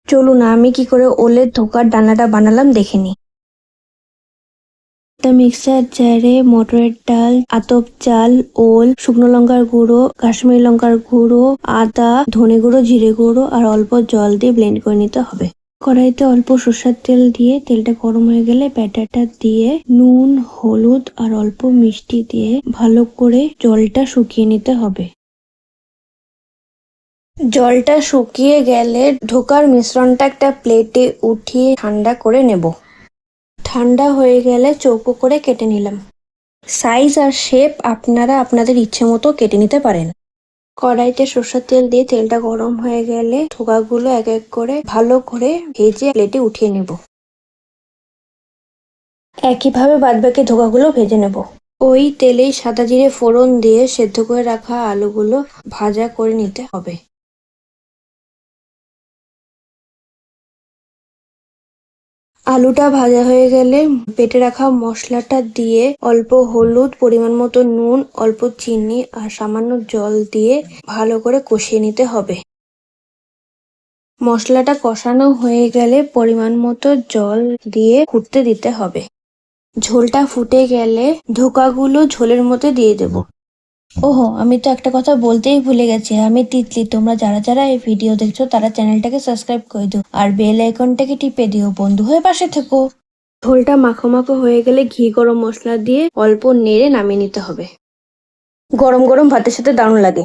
চলুন আমি কি করে ওলের ধোকার ডানাটা বানালাম দেখে নিই। একটা মিক্সার জারে মটরের ডাল, আতপ চাল, ওল, শুকনো লঙ্কার গুঁড়ো, কাশ্মীরি লঙ্কার গুঁড়ো, আদা, ধনে গুঁড়ো, জিরে গুঁড়ো আর অল্প জল দিয়ে ব্লেন্ড করে নিতে হবে। কড়াইতে অল্প সর্ষের তেল দিয়ে তেলটা গরম হয়ে গেলে ব্যাটারটা দিয়ে নুন, হলুদ আর অল্প মিষ্টি দিয়ে ভালো করে জলটা শুকিয়ে নিতে হবে। জলটা শুকিয়ে গেলে ধোকার মিশ্রণটা একটা প্লেটে উঠিয়ে ঠান্ডা করে নেব। ঠান্ডা হয়ে গেলে চৌকো করে কেটে নিলাম। সাইজ আর শেপ আপনারা আপনাদের ইচ্ছে মতো কেটে নিতে পারেন। কড়াইতে সরষের তেল দিয়ে তেলটা গরম হয়ে গেলে ধোকাগুলো এক এক করে ভালো করে ভেজে প্লেটে উঠিয়ে নেব। একইভাবে বাদবাকি ধোকাগুলো ভেজে নেব। ওই তেলেই সাদা জিরে ফোড়ন দিয়ে সেদ্ধ করে রাখা আলুগুলো ভাজা করে নিতে হবে। আলুটা ভাজা হয়ে গেলে বেটে রাখা মশলাটা দিয়ে অল্প হলুদ, পরিমাণ মতো নুন, অল্প চিনি আর সামান্য জল দিয়ে ভালো করে কষিয়ে নিতে হবে। মশলাটা কষানো হয়ে গেলে পরিমাণ মতো জল দিয়ে ফুটতে দিতে হবে। ঝোলটা ফুটে গেলে ধোকাগুলো ঝোলের মধ্যে দিয়ে দেব। ওহো, আমি তো একটা কথা বলতেই ভুলে গেছি, আমি তিতলি। তোমরা যারা যারা এই ভিডিও দেখছো তারা চ্যানেলটাকে সাবস্ক্রাইব করে দিও আর বেল আইকনটাকে টিপে দিও। বন্ধু হয়ে পাশে থেকো। ঝোলটা মাখো মাখো হয়ে গেলে ঘি গরম মশলা দিয়ে অল্প নেড়ে নামিয়ে নিতে হবে। গরম গরম ভাতের সাথে দারুণ লাগে।